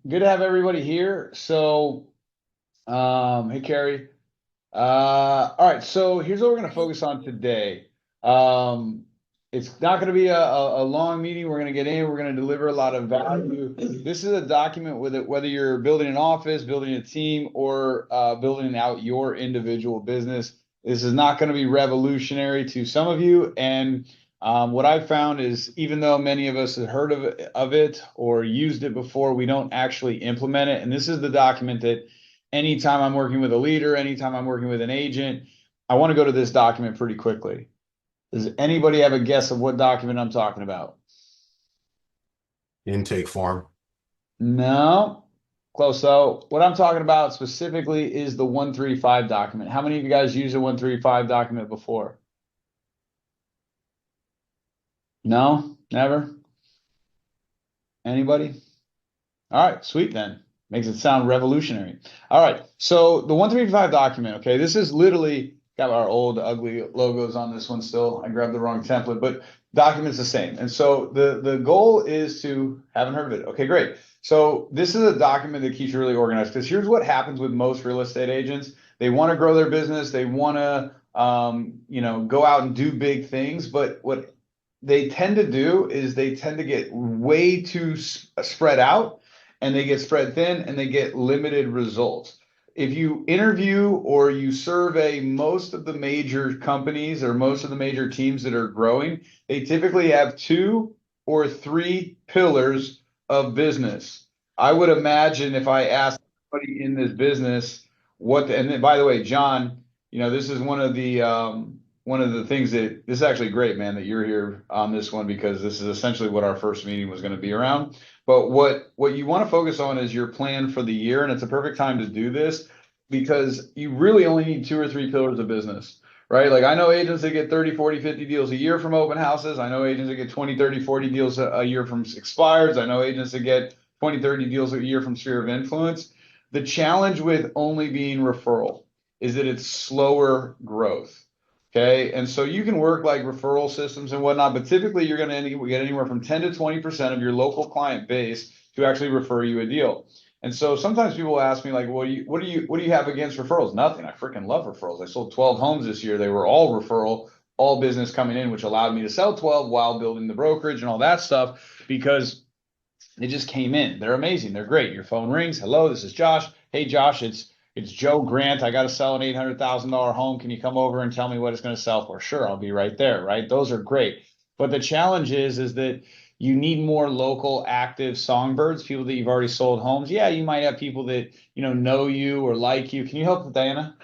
Good to have everybody here. Hey Carrie. All right. So here's what we're going to focus on today. Um, it's not going to be a long meeting. We're going to get in. We're going to deliver a lot of value. This is a document with it, whether you're building an office, building a team, or building out your individual business. This is not going to be revolutionary to some of you. And what I've found is even though many of us have heard of it or used it before, we don't actually implement it. And this is the document that anytime I'm working with a leader, anytime I'm working with an agent, I want to go to this document pretty quickly. Does anybody have a guess of what document I'm talking about? Intake form. No, close though. What I'm talking about specifically is the 135 document. How many of you guys used a 135 document before? No, never. Anybody? All right, sweet then. Makes it sound revolutionary. All right, so the 135 document, okay, this is literally got our old ugly logos on this one still. I grabbed the wrong template, but document's the same. And so the goal is to, haven't heard of it. Okay, great. So this is a document that keeps you really organized because here's what happens with most real estate agents. They want to grow their business. They want to, go out and do big things. But what they tend to do is they tend to get way too spread out and they get spread thin and they get limited results. If you interview or you survey most of the major companies or most of the major teams that are growing, they typically have two or three pillars of business. I would imagine if I asked somebody in this business and then, by the way, John, this is one of the things that this is actually great, man, that you're here on this one because this is essentially what our first meeting was going to be around. But what you want to focus on is your plan for the year, and it's a perfect time to do this because you really only need two or three pillars of business, right? Like I know agents that get 30, 40, 50 deals a year from open houses. I know agents that get 20, 30, 40 deals a year from expireds. I know agents that get 20, 30 deals a year from sphere of influence. The challenge with only being referral is that it's slower growth. Okay. And so you can work like referral systems and whatnot, but typically you're going to get anywhere from 10 to 20% of your local client base to actually refer you a deal. And so sometimes people ask me like, what do you have against referrals? Nothing. I freaking love referrals. I sold 12 homes this year. They were all referral, all business coming in, which allowed me to sell 12 while building the brokerage and all that stuff because they just came in. They're amazing. They're great. Your phone rings. Hello, this is Josh. Hey, Josh, it's Joe Grant. I got to sell an $800,000 home. Can you come over and tell me what it's going to sell for? Sure, I'll be right there. Right? Those are great. But the challenge is that you need more local active songbirds, people that you've already sold homes. Yeah, you might have people that know you or like you. Can you help with Diana?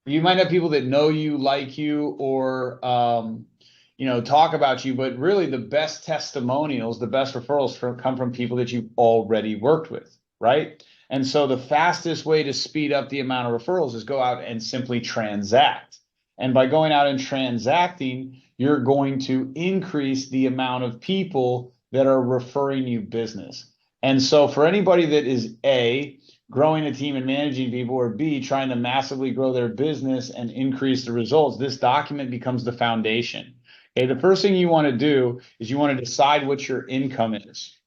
You might have people that know you, like you, or talk about you, but really the best testimonials, the best referrals come from people that you've already worked with, right? And so the fastest way to speed up the amount of referrals is go out and simply transact. And by going out and transacting, you're going to increase the amount of people that are referring you business. And so for anybody that is growing a team and managing people, or B, trying to massively grow their business and increase the results, this document becomes the foundation. Okay, the first thing you want to do is you want to decide what your income is.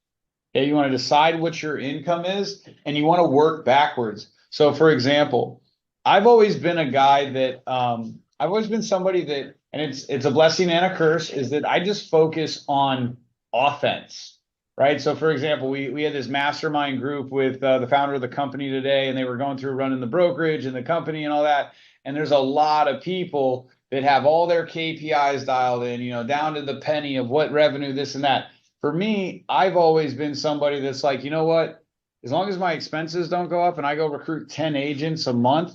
Okay, you want to decide what your income is and you want to work backwards. So, for example, I've always been a guy that I've always been somebody that, and it's a blessing and a curse, is that I just focus on offense, right? So, for example, we had this mastermind group with the founder of the company today, and they were going through running the brokerage and the company and all that. And there's a lot of people that have all their KPIs dialed in, down to the penny of what revenue, this and that. For me, I've always been somebody that's like, you know what? As long as my expenses don't go up and I go recruit 10 agents a month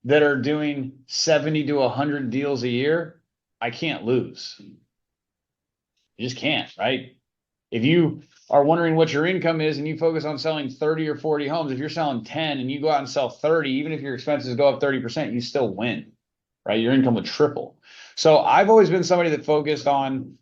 that are doing 70 to 100 deals a year, I can't lose. You just can't, right? If you are wondering what your income is and you focus on selling 30 or 40 homes, if you're selling 10 and you go out and sell 30, even if your expenses go up 30%, you still win, right? Your income would triple. So I've always been somebody that focused on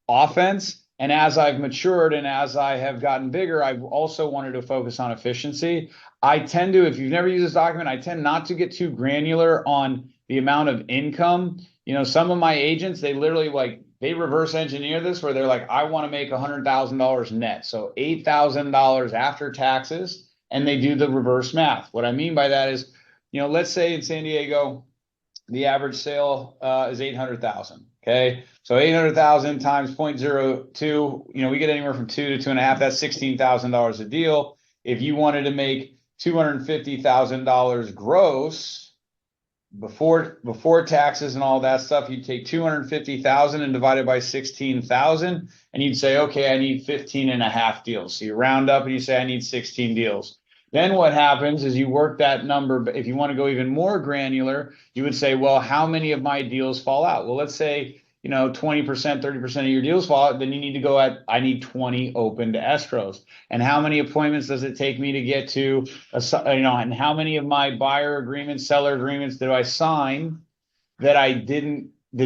offense. And as I've matured and as I have gotten bigger, I've also wanted to focus on efficiency. I tend to, if you've never used this document, I tend not to get too granular on the amount of income. Some of my agents, they literally like they reverse engineer this where they're like, I want to make $100,000 net. So $8,000 after taxes, and they do the reverse math. What I mean by that is, let's say in San Diego, the average sale is 800,000. Okay. So 800,000 times 0.02, we get anywhere from 2 to 2.5. That's $16,000 a deal. If you wanted to make $250,000 gross before taxes and all that stuff, you'd take 250,000 and divide it by 16,000, and you'd say, okay, I need 15.5 deals. So you round up and you say, I need 16 deals. Then what happens is you work that number. But if you want to go even more granular, you would say, well, how many of my deals fall out? Well, let's say, 20%, 30% of your deals fall out. Then you need to go I need 20 open to escrows. And how many appointments does it take me to get to, and how many of my buyer agreements, seller agreements did I sign that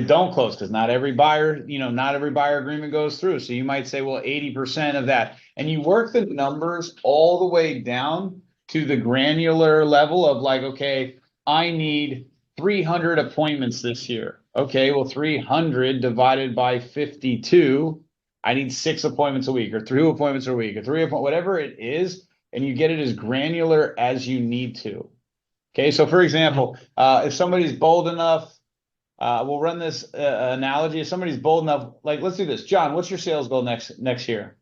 don't close? Because not every buyer agreement goes through. So you might say, well, 80% of that. And you work the numbers all the way down to the granular level of like, okay, I need 300 appointments this year. Okay, well, 300 divided by 52, I need 6 appointments a week, or 3 appointments a week, or whatever it is, and you get it as granular as you need to. Okay, so for example, if somebody's bold enough, we'll run this analogy. If somebody's bold enough, like, let's do this. John, what's your sales goal next year?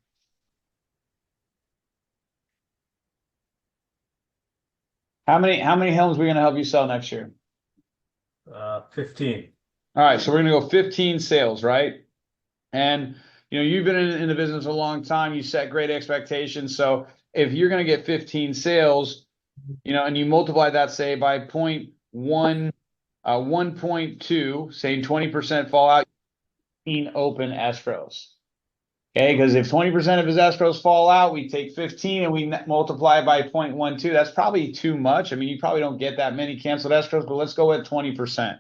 How many homes are we going to help you sell next year? 15. All right, so we're going to go 15 sales, right? And you've been in the business a long time. You set great expectations. So if you're going to get 15 sales, and you multiply that, say, by 1.2, saying 20% fall out, in open escrows. Okay, because if 20% of his escrows fall out, we take 15 and we multiply it by 0.12. That's probably too much. I mean, you probably don't get that many canceled escrows, but let's go at 20%.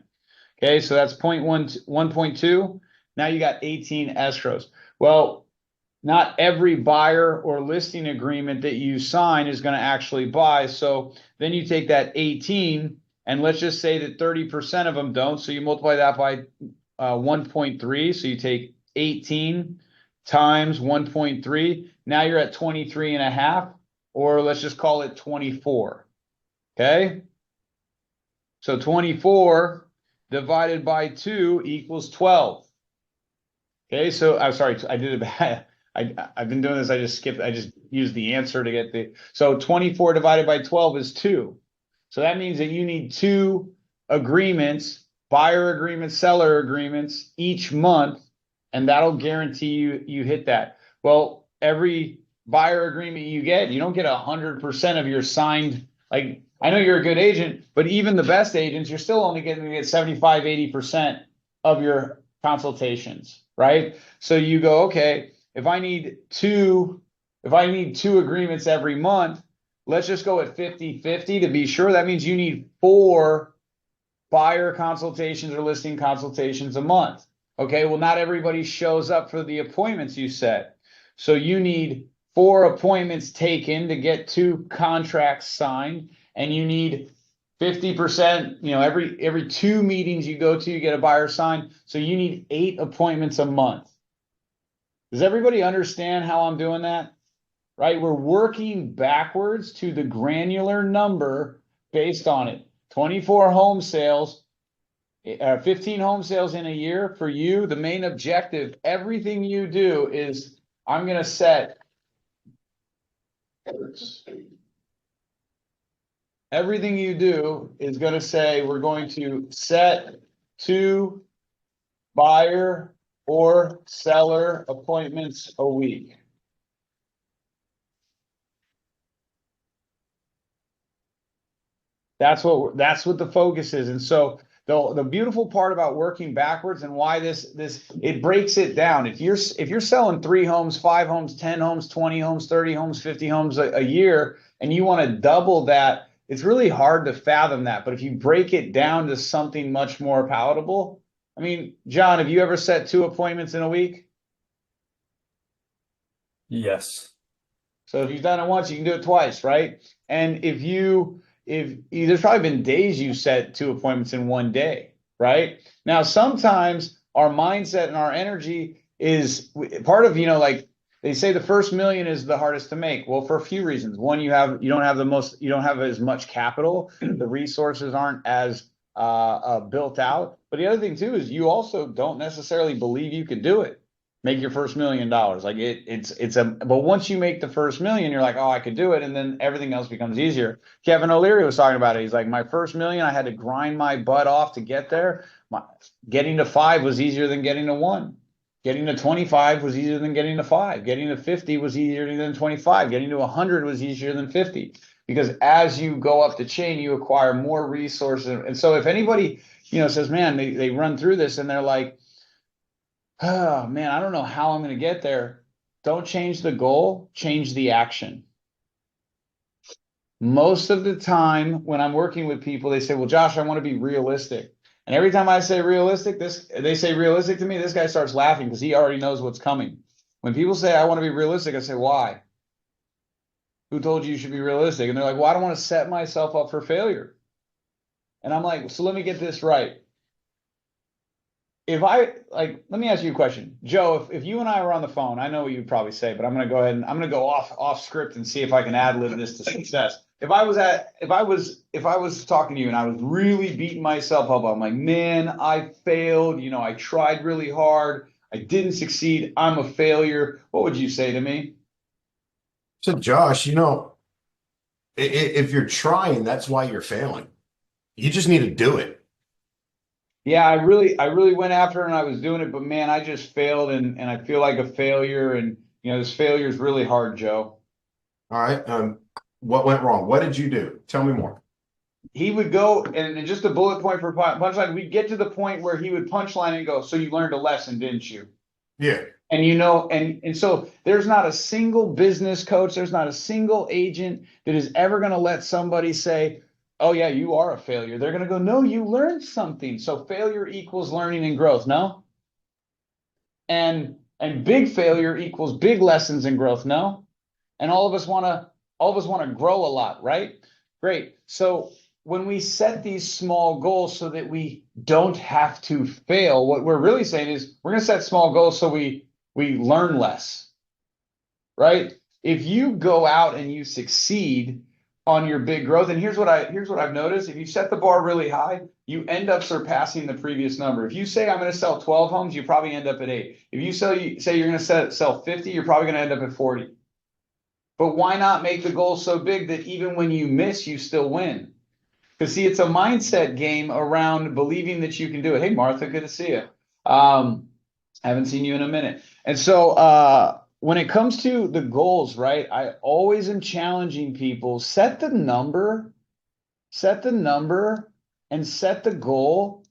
Okay, so that's 1.2. Now you got 18 escrows. Well, not every buyer or listing agreement that you sign is going to actually buy. So then you take that 18, and let's just say that 30% of them don't. So you multiply that by 1.3. So you take 18 times 1.3. Now you're at 23.5, or let's just call it 24. Okay. So 24 divided by 2 equals 12. Okay. So I'm sorry, I did it bad. I've been doing this. I just used the answer to get so 24 divided by 12 is 2. So that means that you need 2 agreements, buyer agreements, seller agreements each month, and that'll guarantee you hit that. Well, every buyer agreement you don't get 100% of your signed. Like, I know you're a good agent, but even the best agents, you're still only getting to get 75, 80% of your consultations, right? So you go, okay, if I need two agreements every month, let's just go at 50-50 to be sure. That means you need 4 buyer consultations or listing consultations a month. Okay, well, not everybody shows up for the appointments you set. So you need 4 appointments taken to get 2 contracts signed, and you need 50%, every 2 meetings you go to, you get a buyer signed. So you need 8 appointments a month. Does everybody understand how I'm doing that? Right? We're working backwards to the granular number based on it. 24 home sales, 15 home sales in a year for you. The main objective, everything you do is, I'm going to set everything you do is going to say, we're going to set 2 buyer or seller appointments a week. That's what the focus is. And so the beautiful part about working backwards, and why it breaks it down. If you're selling 3 homes, 5 homes, 10 homes, 20 homes, 30 homes, 50 homes a year, and you want to double that, it's really hard to fathom that. But if you break it down to something much more palatable, I mean, John, have you ever set 2 appointments in a week? Yes. So if you've done it once, you can do it twice, right? And if there's probably been days you set 2 appointments in one day, right? Now, sometimes our mindset and our energy is part of, like they say the first million is the hardest to make. Well, for a few reasons. One, you don't have as much capital. The resources aren't as built out. But the other thing too is you also don't necessarily believe you can do it. Make your first $1 million. Like but once you make the first million, you're like, oh, I could do it. And then everything else becomes easier. Kevin O'Leary was talking about it. He's like, my first million, I had to grind my butt off to get there. Getting to 5 was easier than getting to 1. Getting to 25 was easier than getting to 5. Getting to 50 was easier than 25. Getting to 100 was easier than 50. Because as you go up the chain, you acquire more resources. And so if anybody, says, man, they run through this and they're like, oh man, I don't know how I'm going to get there. Don't change the goal, change the action. Most of the time when I'm working with people, they say, well, Josh, I want to be realistic. And every time I say realistic, they say realistic to me, this guy starts laughing because he already knows what's coming. When people say, I want to be realistic, I say, why? Who told you should be realistic? And they're like, well, I don't want to set myself up for failure. And I'm like, so let me get this right. Let me ask you a question. Joe, if you and I were on the phone, I know what you'd probably say, but I'm going to go ahead and I'm going to go off script and see if I can ad-lib this to success. If I was talking to you and I was really beating myself up, I'm like, man, I failed. I tried really hard. I didn't succeed. I'm a failure. What would you say to me? So, Josh, if you're trying, that's why you're failing. You just need to do it. Yeah, I really went after it and I was doing it, but man, I just failed and I feel like a failure. And this failure is really hard, Joe. All right. What went wrong? What did you do? Tell me more. He would go and just a bullet point for punchline. We'd get to the point where he would punchline and go, so you learned a lesson, didn't you? Yeah. And and so there's not a single business coach, there's not a single agent that is ever going to let somebody say, oh yeah, you are a failure. They're going to go, no, you learned something. So failure equals learning and growth. No. And big failure equals big lessons and growth. No. And all of us want to grow a lot, right? Great. So when we set these small goals so that we don't have to fail, what we're really saying is we're going to set small goals so we learn less, right? If you go out and you succeed on your big growth, and here's what I've noticed: if you set the bar really high, you end up surpassing the previous number. If you say I'm going to sell 12 homes, you probably end up at 8. If you say you're going to sell 50, you're probably going to end up at 40. But why not make the goal so big that even when you miss, you still win? Because see, it's a mindset game around believing that you can do it. Hey, Martha, good to see you. I haven't seen you in a minute. And so when it comes to the goals, right, I always am challenging people, set the number and set the goal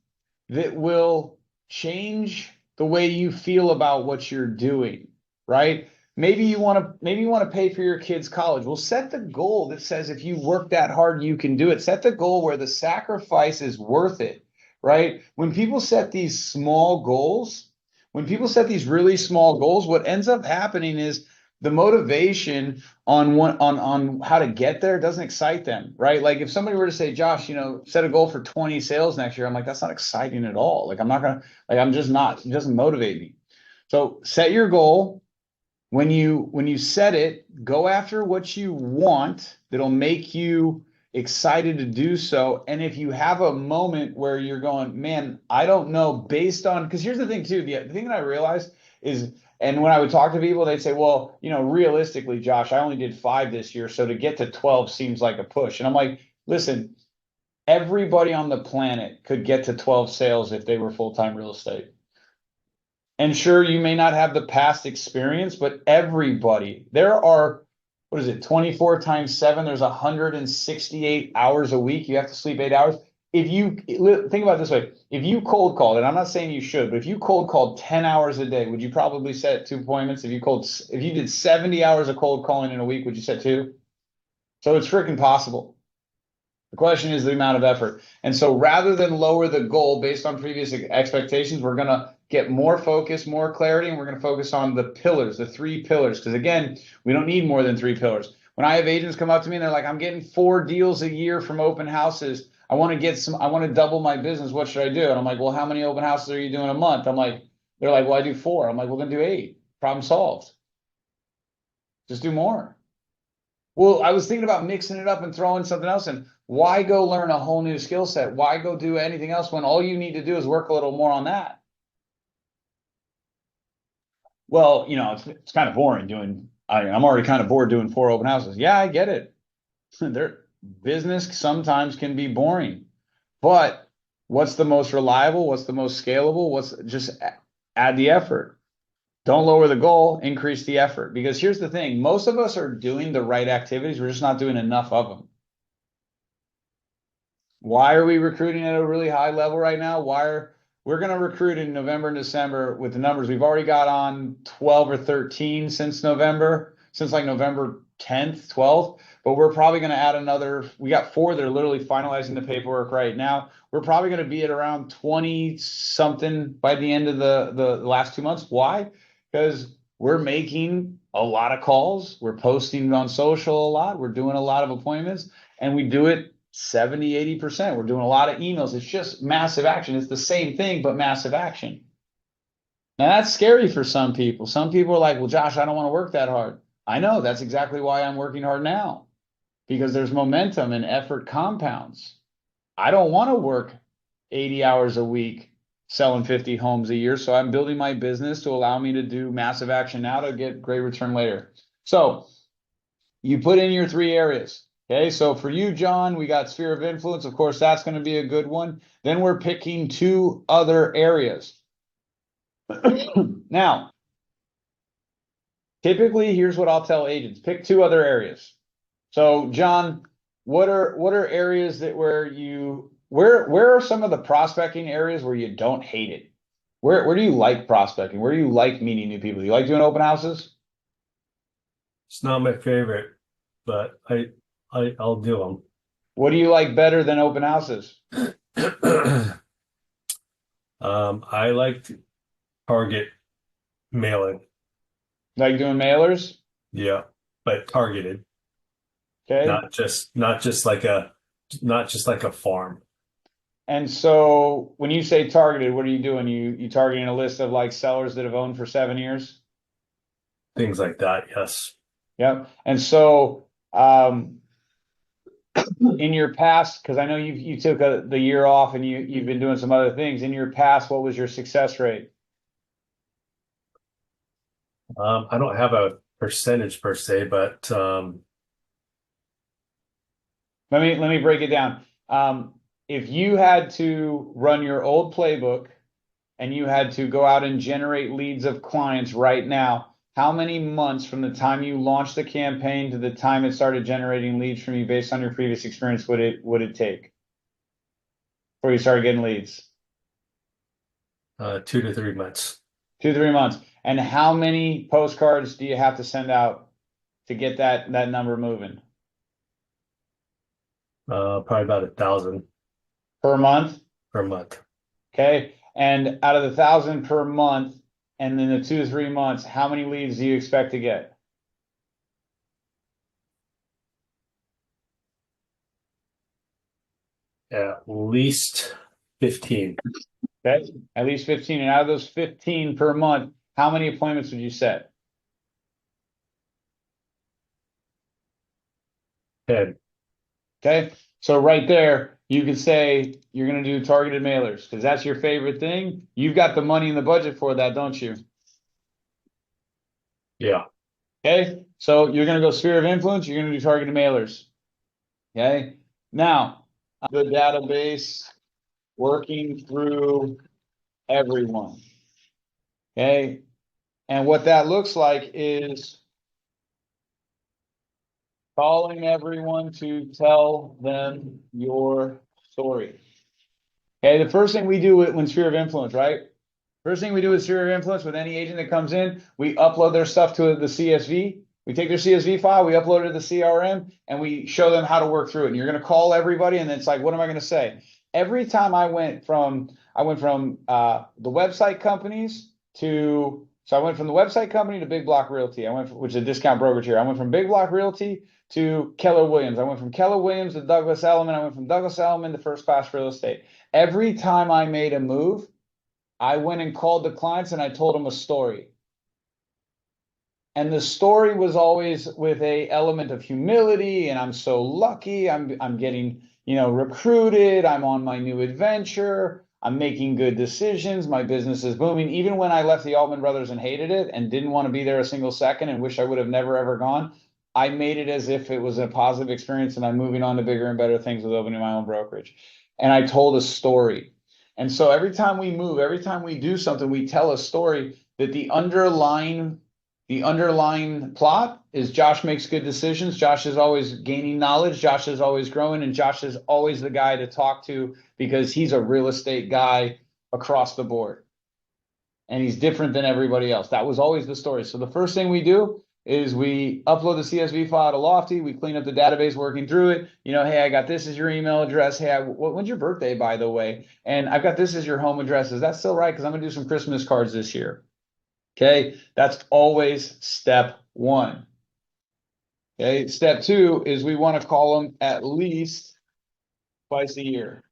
that will change the way you feel about what you're doing, right? Maybe you want to pay for your kids' college. Well, set the goal that says if you work that hard, you can do it. Set the goal where the sacrifice is worth it, right? When people set these small goals, when people set these really small goals, what ends up happening is the motivation on how to get there doesn't excite them, right? Like if somebody were to say, Josh, set a goal for 20 sales next year, I'm like, that's not exciting at all. Like I'm just not, it doesn't motivate me. So set your goal. When you set it, go after what you want that'll make you excited to do so. And if you have a moment where you're going, man, I don't know, based on, because here's the thing too, the thing that I realized is, and when I would talk to people, they'd say, well, realistically, Josh, I only did 5 this year, so to get to 12 seems like a push. And I'm like, listen, everybody on the planet could get to 12 sales if they were full-time real estate. And sure, you may not have the past experience, but everybody, there are, 24 times 7, there's 168 hours a week. You have to sleep 8 hours. If you think about it this way, if you cold called, and I'm not saying you should, but if you cold called 10 hours a day, would you probably set 2 appointments? If you did 70 hours of cold calling in a week, would you set 2? So it's freaking possible. The question is the amount of effort. And so rather than lower the goal based on previous expectations, we're going to get more focus, more clarity, and we're going to focus on the pillars, the 3 pillars. Because again, we don't need more than 3 pillars. When I have agents come up to me and they're like, I'm getting 4 deals a year from open houses, I want to double my business. What should I do? And I'm like, well, how many open houses are you doing a month? They're like, well, I do 4. I'm like, well, then do 8. Problem solved. Just do more. Well, I was thinking about mixing it up and throwing something else in. Why go learn a whole new skill set? Why go do anything else when all you need to do is work a little more on that? Well, it's kind of boring doing, I'm already kind of bored doing 4 open houses. Yeah, I get it. Their business sometimes can be boring, but what's the most reliable? What's the most scalable? Just add the effort. Don't lower the goal, increase the effort. Because here's the thing, most of us are doing the right activities. We're just not doing enough of them. Why are we recruiting at a really high level right now? We're going to recruit in November and December with the numbers. We've already got on 12 or 13 since November, since like November 10th, 12th, but we're probably going to add another. We got 4 that are literally finalizing the paperwork right now. We're probably going to be at around 20 something by the end of the last 2 months. Why? Because we're making a lot of calls. We're posting on social a lot. We're doing a lot of appointments, and we do it 70, 80%. We're doing a lot of emails. It's just massive action. It's the same thing, but massive action. Now that's scary for some people. Some people are like, well, Josh, I don't want to work that hard. I know, that's exactly why I'm working hard now, because there's momentum and effort compounds. I don't want to work 80 hours a week selling 50 homes a year. So I'm building my business to allow me to do massive action now to get great return later. So you put in your 3 areas. Okay, so for you, John, we got sphere of influence. Of course, that's going to be a good one. Then we're picking 2 other areas. Now, typically, here's what I'll tell agents: pick 2 other areas. So, John, what are areas that where are some of the prospecting areas where you don't hate it? Where do you like prospecting? Where do you like meeting new people? Do you like doing open houses? It's not my favorite, but I'll do What do you like better than open houses? them. I like target mailing. Like doing mailers? Yeah, but targeted, Okay. not just like a farm. And so when you say targeted, what are you doing? You targeting a list of like sellers that have owned for 7 years? Things like that, yes. Yep. And so in your past, because I know you took the year off and you've been doing some other things. In your past, what was your success rate? I don't have a percentage per se, but Let me break it down. If you had to run your old playbook and you had to go out and generate leads of clients right now, how many months from the time you launched the campaign to the time it started generating leads from you based on your previous experience would it take before you started getting leads? 2 to 3 months. 2 to 3 months. And how many postcards do you have to send out to get that number moving? Probably about 1,000 Per month? per month. Okay. And out of the 1,000 per month, and then the 2 to 3 months, how many leads do you expect to get? At least 15. Okay. At least 15. And out of those 15 per month, how many appointments would you set? 10. Okay. So right there, you could say you're going to do targeted mailers because that's your favorite thing. You've got the money in the budget for that, don't you? Yeah. Okay. So you're going to go sphere of influence. You're going to do targeted mailers. Okay. Now, the database working through everyone. Okay. And what that looks like is calling everyone to tell them your story. Okay, the first thing we do when sphere of influence, right? First thing we do with sphere of influence with any agent that comes in, we upload their stuff to the CSV. We take their CSV file, we upload it to the CRM, and we show them how to work through it. And you're going to call everybody, and it's like, what am I going to say? Every time I went from the website companies to, so I went from the website company to Big Block Realty. Which is a discount brokerage here. I went from Big Block Realty to Keller Williams. I went from Keller Williams to Douglas Elliman. I went from Douglas Elliman to First Class Real Estate. Every time I made a move, I went and called the clients and I told them a story. And the story was always with a element of humility, and I'm so lucky. I'm getting, recruited. I'm on my new adventure. I'm making good decisions. My business is booming. Even when I left the Altman Brothers and hated it and didn't want to be there a single second and wish I would have never ever gone, I made it as if it was a positive experience and I'm moving on to bigger and better things with opening my own brokerage. And I told a story. And so every time we move, every time we do something, we tell a story that the underlying plot is Josh makes good decisions. Josh is always gaining knowledge. Josh is always growing, and Josh is always the guy to talk to because he's a real estate guy across the board. And he's different than everybody else. That was always the story. So the first thing we do is we upload the CSV file to Lofty. We clean up the database working through it. Hey, I got this as your email address. Hey, when's your birthday, by the way? And I've got this as your home address. Is that still right? Because I'm going to do some Christmas cards this year. Okay, that's always step one. Okay, step two is we want to call them at least twice a year.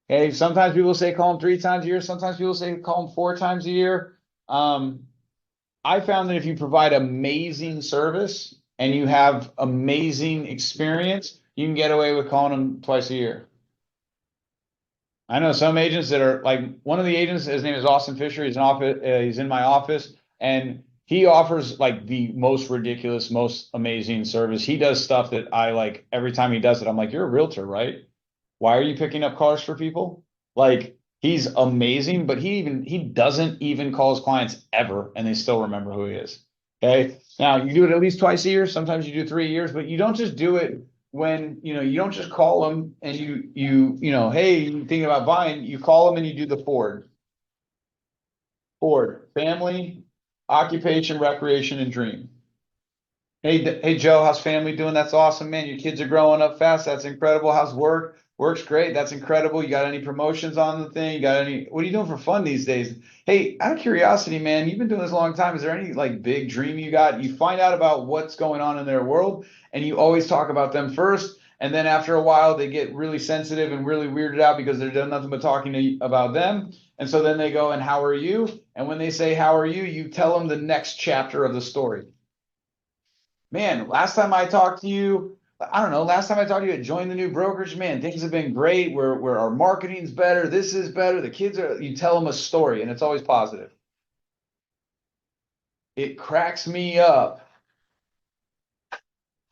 Okay, sometimes people say call them 3 times a year. Sometimes people say call them 4 times a year. I found that if you provide amazing service and you have amazing experience, you can get away with calling them twice a year. I know some agents that are like, one of the agents, his name is Austin Fisher. He's he's in my office, and he offers like the most ridiculous, most amazing service. He does stuff that I like. Every time he does it, I'm like, you're a realtor, right? Why are you picking up cars for people? Like, he's amazing, but he doesn't even call his clients ever, and they still remember who he is. Okay. Now you do it at least twice a year. Sometimes you do 3 years, but you don't just do it when, you don't just call them and hey, you thinking about buying, you call them and you do the Ford, family, occupation, recreation, and dream. Hey, Joe, how's family doing? That's awesome, man. Your kids are growing up fast. That's incredible. How's work? Works great. That's incredible. You got any promotions on the thing? What are you doing for fun these days? Hey, out of curiosity, man, you've been doing this a long time. Is there any like big dream you got? You find out about what's going on in their world, and you always talk about them first. And then after a while, they get really sensitive and really weirded out because they're doing nothing but talking about them. And so then they go, and how are you? And when they say, how are you? You tell them the next chapter of the story. Man, last time I talked to you, at Join the New Brokerage, man, things have been great. Where our marketing's better. This is better. The kids you tell them a story, and it's always positive. It cracks me up.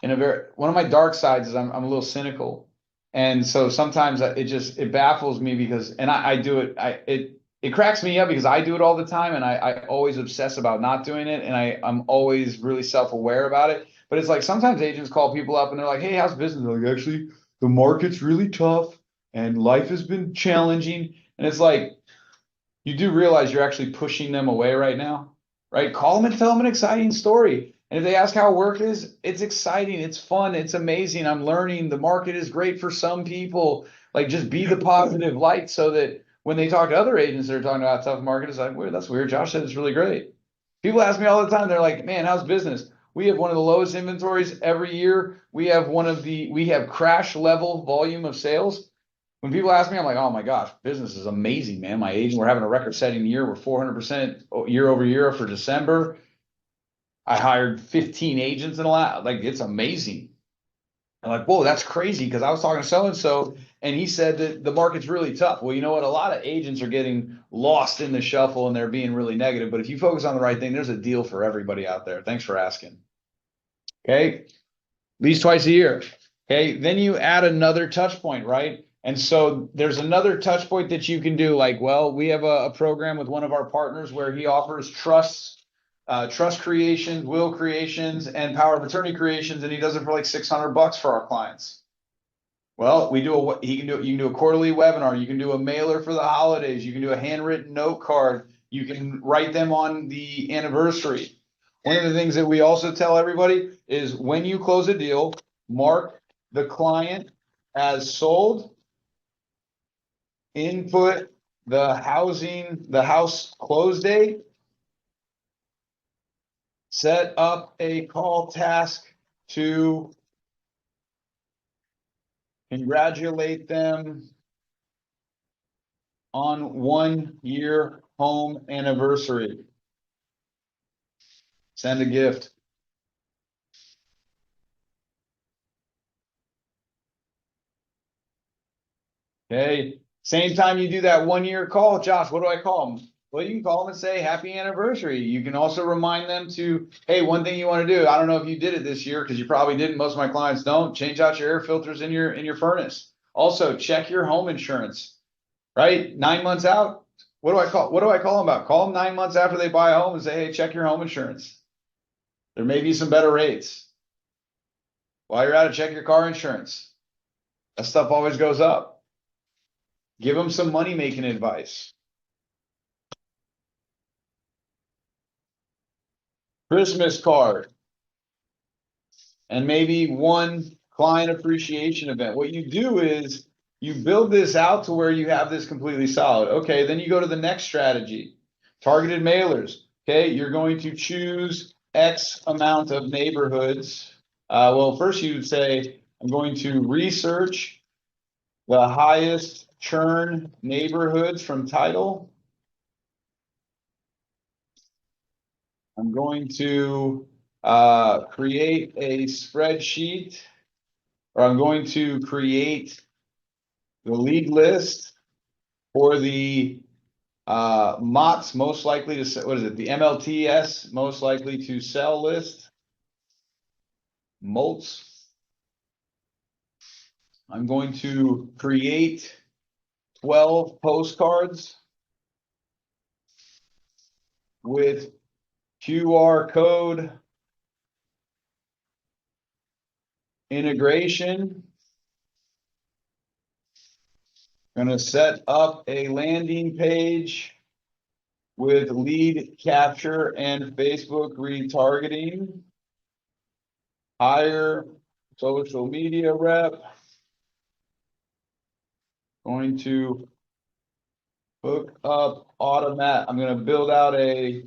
One of my dark sides is I'm a little cynical. And so sometimes it baffles me because, and I do it, it cracks me up because I do it all the time, and I always obsess about not doing it, and I'm always really self-aware about it. But it's like sometimes agents call people up and they're like, hey, how's business? They're like, actually, the market's really tough and life has been challenging. And it's like, you do realize you're actually pushing them away right now, right? Call them and tell them an exciting story. And if they ask how work is, it's exciting, it's fun, it's amazing. I'm learning. The market is great for some people. Like, just be the positive light so that when they talk to other agents that are talking about a tough market, it's like, weird, that's weird. Josh said it's really great. People ask me all the time, they're like, man, how's business? We have one of the lowest inventories every year. We have crash level volume of sales. When people ask me, I'm like, oh my gosh, business is amazing, man. My agent, we're having a record setting year. We're 400% year over year for December. I hired 15 agents in a lot. Like, it's amazing. I'm like, whoa, that's crazy. Because I was talking to so-and-so, and he said that the market's really tough. Well, you know what? A lot of agents are getting lost in the shuffle and they're being really negative. But if you focus on the right thing, there's a deal for everybody out there. Thanks for asking. Okay. At least twice a year. Okay. Then you add another touch point, right? And so there's another touch point that you can do. Like, well, we have a program with one of our partners where he offers trust creations, will creations, and power of attorney creations, and he does it for like $600 for our clients. Well, you can do a quarterly webinar, you can do a mailer for the holidays, you can do a handwritten note card, you can write them on the anniversary. One of the things that we also tell everybody is when you close a deal, mark the client as sold, input the house close date, set up a call task to congratulate them on 1 year home anniversary. Send a gift. Okay, same time you do that 1 year call, Josh, what do I call them? Well, you can call them and say happy anniversary. You can also remind them to, hey, one thing you want to do, I don't know if you did it this year because you probably didn't. Most of my clients don't. Change out your air filters in your furnace. Also, check your home insurance, right? 9 months out. What do I call them about? Call them 9 months after they buy a home and say, hey, check your home insurance. There may be some better rates. While you're at it, check your car insurance. That stuff always goes up. Give them some money-making advice. Christmas card. And maybe one client appreciation event. What you do is you build this out to where you have this completely solid. Okay, then you go to the next strategy. Targeted mailers. Okay, you're going to choose X amount of neighborhoods. Well, first you would say, I'm going to research the highest churn neighborhoods from title. I'm going to create a spreadsheet, or I'm going to create the lead list for the MOTS most likely to sell. What is it? The MLTS most likely to sell list. MOLTS. I'm going to create 12 postcards with QR code integration. Going to set up a landing page with lead capture and Facebook retargeting. Hire social media rep. Going to hook up automat. I'm going to build out a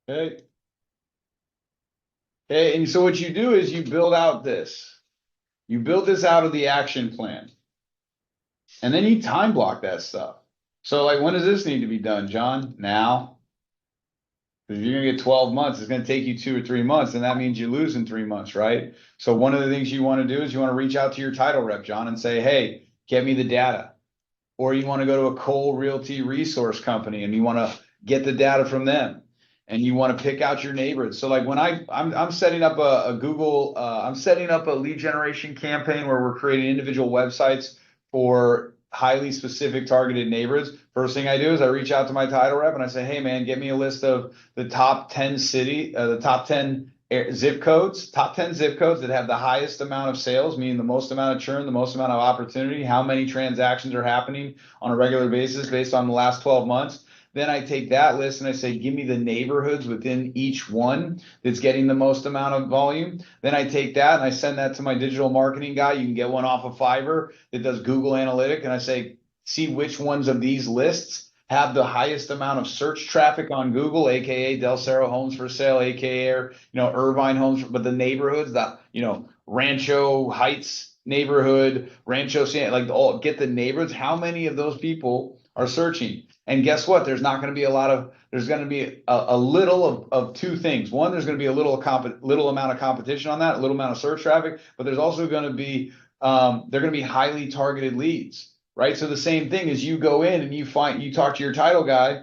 okay. Okay, and so what you do is you build out this. You build this out of the action plan. And then you time block that stuff. So like, when does this need to be done, John? Now. Because you're gonna get 12 months, it's gonna take you 2 or 3 months, and that means you lose in 3 months, right? So one of the things you want to do is you want to reach out to your title rep, John, and say, hey, get me the data. Or you want to go to a Cole Realty resource company and you want to get the data from them. And you want to pick out your neighborhoods. So like when I'm setting up a Google, I'm setting up a lead generation campaign where we're creating individual websites for highly specific targeted neighborhoods. First thing I do is I reach out to my title rep and I say, hey man, get me a list of the top 10 the top 10 zip codes that have the highest amount of sales, meaning the most amount of churn, the most amount of opportunity, how many transactions are happening on a regular basis based on the last 12 months. Then I take that list and I say, give me the neighborhoods within each one that's getting the most amount of volume. Then I take that and I send that to my digital marketing guy. You can get one off of Fiverr that does Google Analytics. And I say, see which ones of these lists have the highest amount of search traffic on Google, AKA Del Cerro Homes for Sale, AKA, Irvine Homes, but the neighborhoods, Rancho Heights neighborhood, Rancho San, get the neighborhoods. How many of those people are searching? And guess what? There's not going to be there's going to be a little of two things. One, there's going to be a little amount of competition on that, a little amount of search traffic, but there's also going to be, they're going to be highly targeted leads, right? So the same thing is you go in and you talk to your title guy,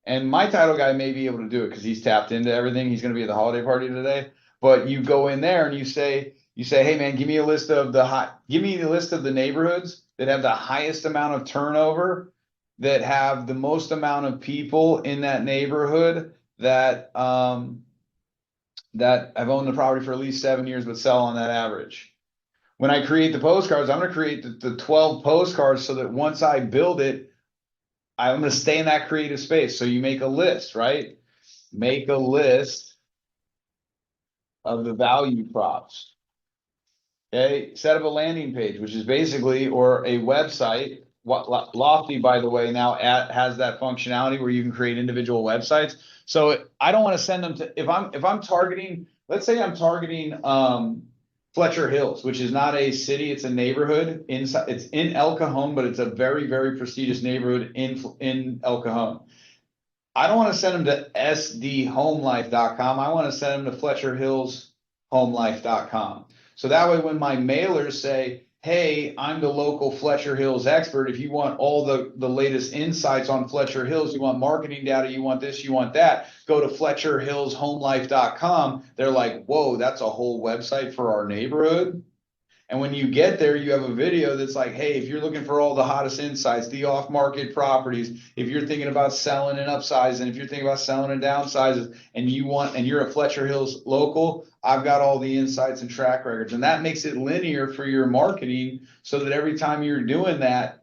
and my title guy may be able to do it because he's tapped into everything. He's going to be at the holiday party today, but you go in there and you say, hey man, give me a list of the neighborhoods that have the highest amount of turnover, that have the most amount of people in that neighborhood that that have owned the property for at least 7 years, but sell on that average. When I create the postcards, I'm gonna create the 12 postcards so that once I build it, I'm gonna stay in that creative space. So you make a list, right? Make a list of the value props. Okay, set up a landing page, which is basically, or a website. What Lofty, by the way, now has that functionality where you can create individual websites. So I don't want to send them to, if I'm targeting, let's say I'm targeting Fletcher Hills, which is not a city, it's a neighborhood inside, it's in El Cajon, but it's a very, very prestigious neighborhood in El Cajon. I don't want to send them to sdhomelife.com. I want to send them to FletcherHillsHomelife.com. So that way, when my mailers say, hey, I'm the local Fletcher Hills expert. If you want all the latest insights on Fletcher Hills, you want marketing data, you want this, you want that, go to FletcherHillsHomelife.com. They're like, whoa, that's a whole website for our neighborhood. And when you get there, you have a video that's like, hey, if you're looking for all the hottest insights, the off-market properties, if you're thinking about selling and upsizing, if you're thinking about selling and downsizing, and you're a Fletcher Hills local, I've got all the insights and track records. And that makes it linear for your marketing so that every time you're doing that,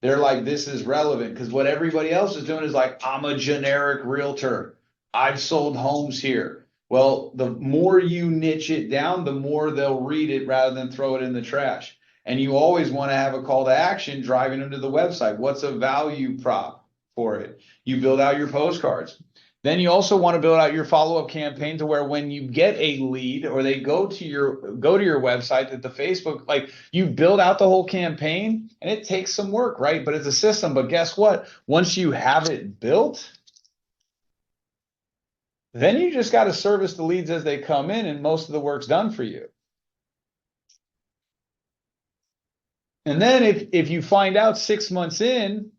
they're like, this is relevant. Because what everybody else is doing is like, I'm a generic realtor. I've sold homes here. Well, the more you niche it down, the more they'll read it rather than throw it in the trash. And you always want to have a call to action driving them to the website. What's a value prop for it? You build out your postcards. Then you also want to build out your follow-up campaign to where when you get a lead or they go to your website, that the Facebook, like, you build out the whole campaign, and it takes some work, right? But it's a system. But guess what? Once you have it built, then you just got to service the leads as they come in, and most of the work's done for you. And then if you find out 6 months in,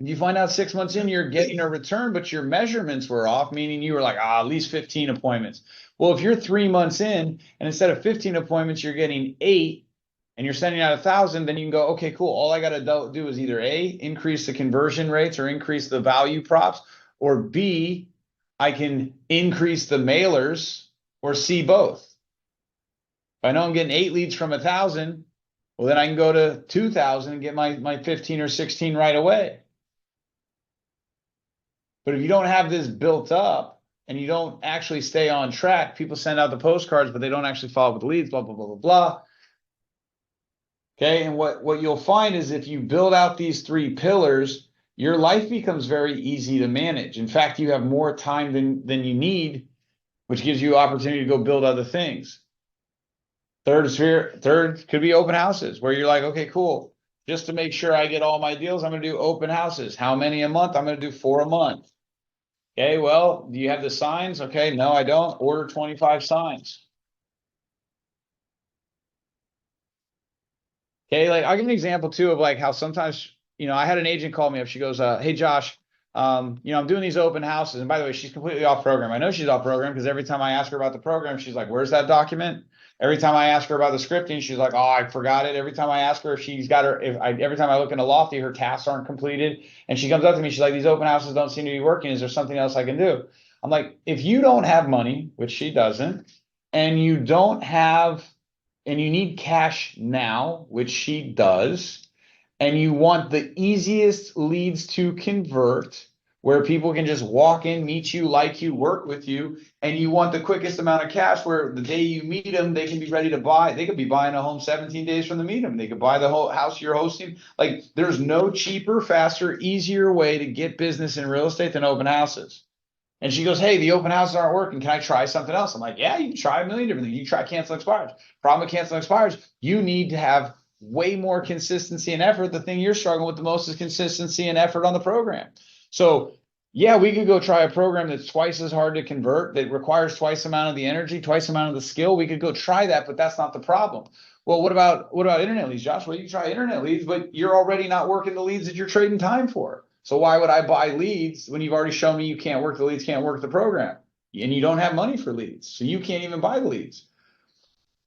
you're getting a return, but your measurements were off, meaning you were like, at least 15 appointments. Well, if you're 3 months in, and instead of 15 appointments, you're getting 8, and you're sending out 1,000, then you can go, okay, cool. All I got to do is either A, increase the conversion rates or increase the value props, or B, I can increase the mailers, or C, both. If I know I'm getting 8 leads from 1,000, well, then I can go to 2,000 and get my 15 or 16 right away. But if you don't have this built up and you don't actually stay on track, people send out the postcards, but they don't actually follow up with the leads, blah, blah, blah, blah, blah. Okay, and what you'll find is if you build out these 3 pillars, your life becomes very easy to manage. In fact, you have more time than you need, which gives you opportunity to go build other things. Third could be open houses, where you're like, okay, cool. Just to make sure I get all my deals, I'm going to do open houses. How many a month? I'm going to do 4 a month. Okay, well, do you have the signs? Okay, no, I don't. Order 25 signs. Okay, like I'll give an example too of like how sometimes, I had an agent call me up. She goes, hey, Josh, I'm doing these open houses. And by the way, she's completely off program. I know she's off program because every time I ask her about the program, she's like, where's that document? Every time I ask her about the scripting, she's like, oh, I forgot it. Every time I ask her if she's got every time I look into Lofty, her tasks aren't completed. And she comes up to me, she's like, these open houses don't seem to be working. Is there something else I can do? I'm like, if you don't have money, which she doesn't, and you need cash now, which she does, and you want the easiest leads to convert, where people can just walk in, meet you, like you, work with you, and you want the quickest amount of cash where the day you meet them, they can be ready to buy. They could be buying a home 17 days from the meet them. They could buy the whole house you're hosting. Like, there's no cheaper, faster, easier way to get business in real estate than open houses. And she goes, hey, the open houses aren't working. Can I try something else? I'm like, yeah, you can try a million different things. You try cancel expires. Problem with cancel expires, you need to have way more consistency and effort. The thing you're struggling with the most is consistency and effort on the program. So yeah, we could go try a program that's twice as hard to convert, that requires twice the amount of the energy, twice the amount of the skill. We could go try that, but that's not the problem. Well, what about internet leads, Josh? Well, you can try internet leads, but you're already not working the leads that you're trading time for. So why would I buy leads when you've already shown me you can't work the leads, can't work the program, and you don't have money for leads? So you can't even buy the leads.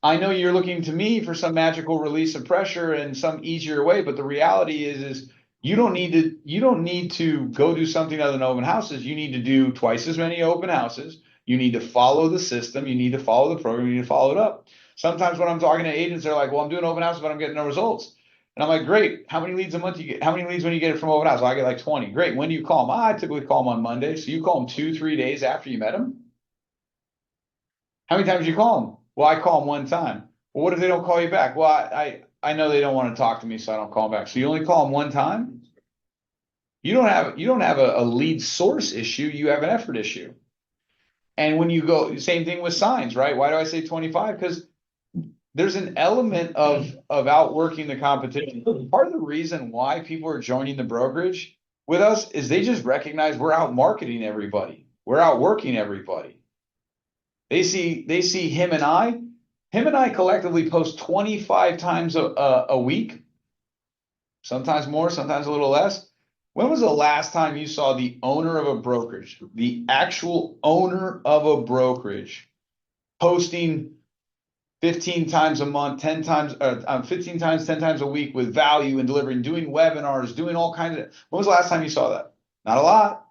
I know you're looking to me for some magical release of pressure and some easier way, but the reality is you don't need to go do something other than open houses. You need to do twice as many open houses. You need to follow the system. You need to follow the program. You need to follow it up. Sometimes when I'm talking to agents, they're like, well, I'm doing open house, but I'm getting no results. And I'm like, great. How many leads a month do you get? How many leads when you get it from open house? Well, I get like 20. Great. When do you call them? I typically call them on Monday. So you call them 2-3 days after you met them? How many times do you call them? Well, I call them one time. Well, what if they don't call you back? Well, I know they don't want to talk to me, so I don't call them back. So you only call them one time? You don't have a lead source issue, you have an effort issue. And when you go, same thing with signs, right? Why do I say 25? Because there's an element of outworking the competition. Part of the reason why people are joining the brokerage with us is they just recognize we're out marketing everybody. We're outworking everybody. They see him and I collectively post 25 times a week, sometimes more, sometimes a little less. When was the last time you saw the owner of a brokerage, the actual owner of a brokerage, posting 15 times a month, 10 times, 15 times, 10 times a week with value and delivering, doing webinars, doing all kinds of, when was the last time you saw that? Not a lot,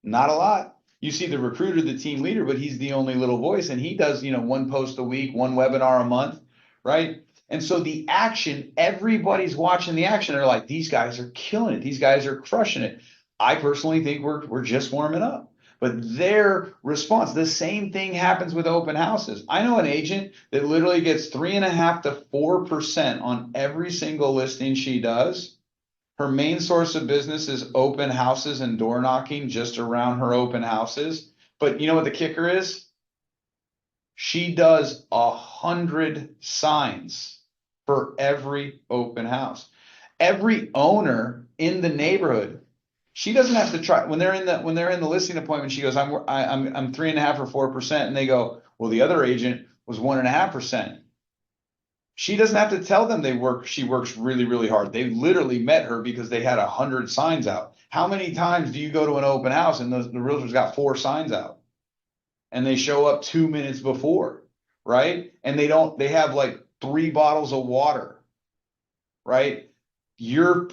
not a lot. You see the recruiter, the team leader, but he's the only little voice and he does, one post a week, one webinar a month, right? And so the action, everybody's watching the action. They're like, these guys are killing it. These guys are crushing it. I personally think we're just warming up. But their response, the same thing happens with open houses. I know an agent that literally gets 3.5 to 4% on every single listing she does. Her main source of business is open houses and door knocking just around her open houses. But you know what the kicker is? She does 100 signs for every open house. Every owner in the neighborhood, she doesn't have to try when they're in the listing appointment. She goes, I'm 3.5 or 4%, and they go, well, the other agent was 1.5%. She doesn't have to tell them she works really, really hard. They literally met her because they had 100 signs out. How many times do you go to an open house and the realtor's got 4 signs out and they show up 2 minutes before, right? And they have like 3 bottles of water, right? Your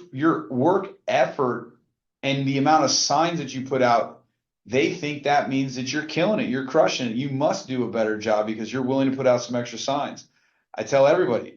work effort and the amount of signs that you put out, they think that means that you're killing it. You're crushing it. You must do a better job because you're willing to put out some extra signs. I tell everybody,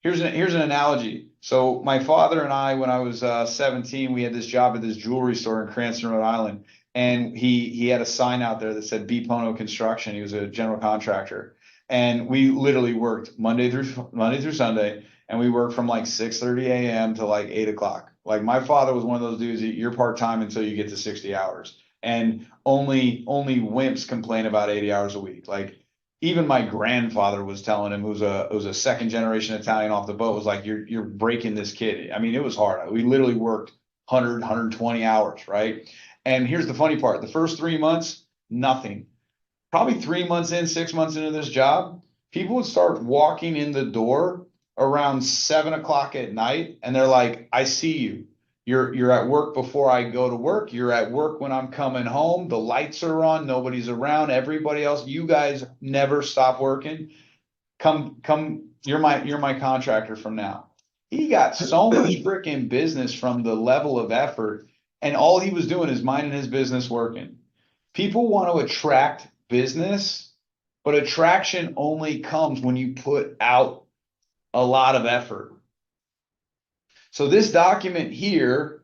here's an analogy. So my father and I, when I was 17, we had this job at this jewelry store in Cranston, Rhode Island. And he had a sign out there that said B. Pono Construction. He was a general contractor. And we literally worked Monday through Sunday. And we worked from like 6:30 a.m. to like 8 o'clock. Like my father was one of those dudes that you're part-time until you get to 60 hours. And only wimps complain about 80 hours a week. Like even my grandfather was telling him, who was a second generation Italian off the boat, was like, you're breaking this kid. I mean, it was hard. We literally worked 120 hours, right? And here's the funny part. The first 3 months, nothing. Probably 3 months in, 6 months into this job, people would start walking in the door around 7 o'clock at night. And they're like, I see you. You're at work before I go to work. You're at work when I'm coming home. The lights are on. Nobody's around. Everybody else, you guys never stop working. Come, you're my contractor from now. He got so much freaking business from the level of effort. And all he was doing is minding his business, working. People want to attract business, but attraction only comes when you put out a lot of effort. So this document here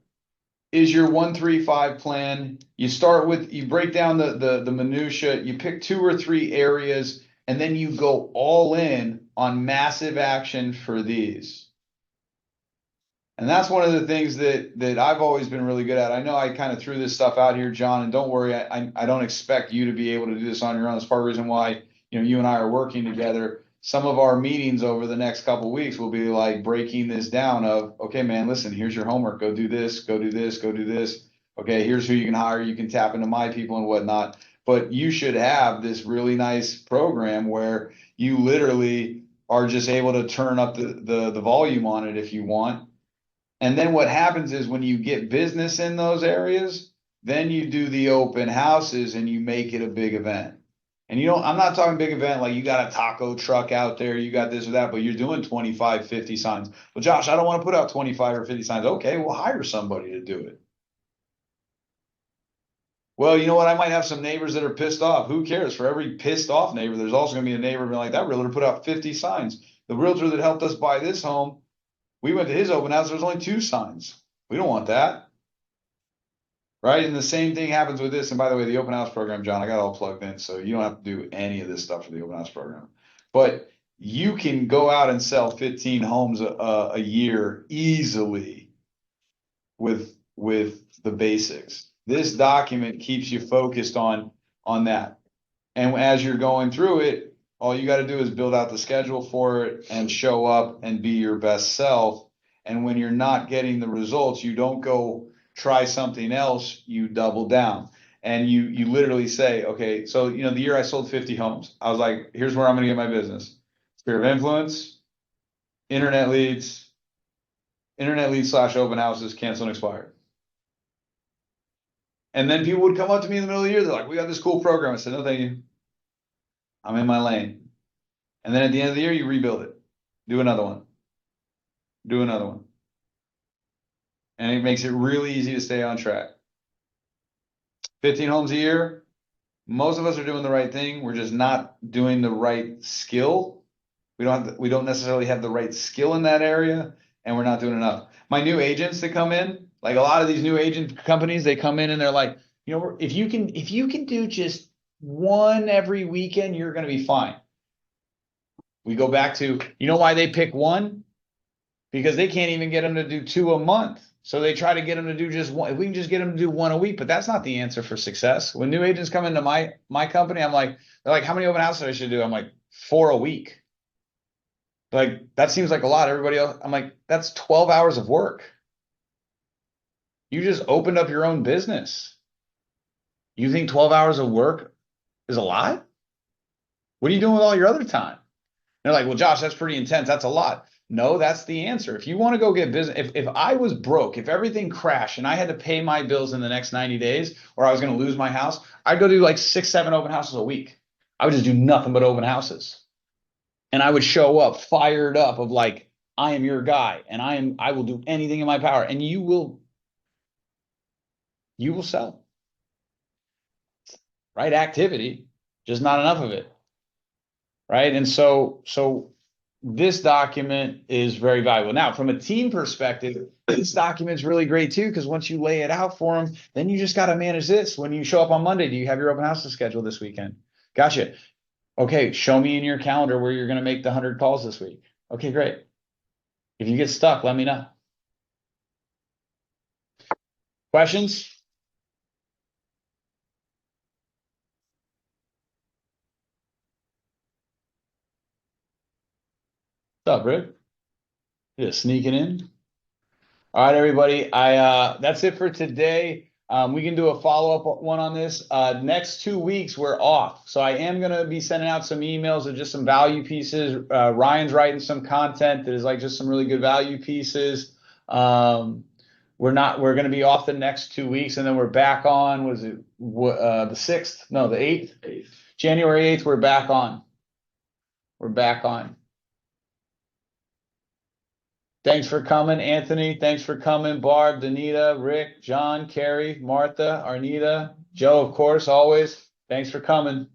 is your 1-3-5 plan. You break down the minutia, you pick 2 or 3 areas, and then you go all in on massive action for these. And that's one of the things that I've always been really good at. I know I kind of threw this stuff out here, John, and don't worry, I don't expect you to be able to do this on your own. That's part of the reason why you and I are working together. Some of our meetings over the next couple of weeks will be like breaking this down of, okay, man, listen, here's your homework. Go do this, go do this, go do this. Okay, here's who you can hire. You can tap into my people and whatnot. But you should have this really nice program where you literally are just able to turn up the volume on it if you want. And then what happens is when you get business in those areas, then you do the open houses and you make it a big event. And I'm not talking big event like you got a taco truck out there, you got this or that, but you're doing 25, 50 signs. Well, Josh, I don't want to put out 25 or 50 signs. Okay, we'll hire somebody to do it. Well, you know what? I might have some neighbors that are pissed off. Who cares? For every pissed off neighbor, there's also gonna be a neighbor being like, that realtor put out 50 signs. The realtor that helped us buy this home, we went to his open house, there's only 2 signs. We don't want that. Right? And the same thing happens with this. And by the way, the open house program, John, I got all plugged in, so you don't have to do any of this stuff for the open house program. But you can go out and sell 15 homes a year easily with the basics. This document keeps you focused on that. And as you're going through it, all you got to do is build out the schedule for it and show up and be your best self. And when you're not getting the results, you don't go try something else, you double down. And you literally say, okay, so the year I sold 50 homes, I was like, here's where I'm gonna get my business. Sphere of influence, internet leads / open houses, cancel and expired. And then people would come up to me in the middle of the year, they're like, we got this cool program. I said, no, thank you. I'm in my lane. And then at the end of the year, you rebuild it. Do another one. Do another one. And it makes it really easy to stay on track. 15 homes a year. Most of us are doing the right thing. We're just not doing the right skill. We don't necessarily have the right skill in that area, and we're not doing enough. My new agents that come in, like a lot of these new agent companies, they come in and they're like, if you can do just one every weekend, you're going to be fine. We go back to, why they pick one? Because they can't even get them to do 2 a month. So they try to get them to do just one. If we can just get them to do 1 a week, but that's not the answer for success. When new agents come into my company, they're like, how many open houses I should do? I'm like, 4 a week. Like, that seems like a lot. Everybody else, I'm like, that's 12 hours of work. You just opened up your own business. You think 12 hours of work is a lot? What are you doing with all your other time? They're like, well, Josh, that's pretty intense. That's a lot. No, that's the answer. If you want to go get business, if I was broke, if everything crashed and I had to pay my bills in the next 90 days, or I was going to lose my house, I'd go do like 6, 7 open houses a week. I would just do nothing but open houses. And I would show up fired up of like, I am your guy and I will do anything in my power. And you will sell. Right? Activity, just not enough of it. Right? And so this document is very valuable. Now, from a team perspective, this document's really great too, because once you lay it out for them, then you just got to manage this. When you show up on Monday, do you have your open house scheduled this weekend? Gotcha. Okay, show me in your calendar where you're going to make the 100 calls this week. Okay, great. If you get stuck, let me know. Questions? What's up, Rick? Just sneaking in. All right, everybody. That's it for today. We can do a follow-up one on this. Next 2 weeks, we're off. So I am going to be sending out some emails of just some value pieces. Ryan's writing some content that is like just some really good value pieces. We're going to be off the next 2 weeks, and then we're back on, was it the 6th? No, the 8th. January 8th, we're back on. We're back on. Thanks for coming, Anthony. Thanks for coming, Barb, Danita, Rick, John, Carrie, Martha, Arnita, Joe, of course, always. Thanks for coming.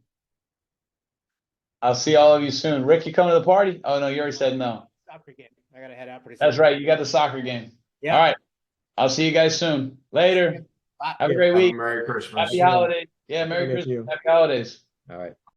I'll see all of you soon. Rick, you coming to the party? Oh, no, you already said no. Soccer game. I gotta head out pretty soon. That's right. You got the soccer game. Yeah. All right. I'll see you guys soon. Later. Bye. Have a great week. Merry Christmas. Happy holidays. Yeah, Merry Thank Christmas. you. Happy holidays. All right.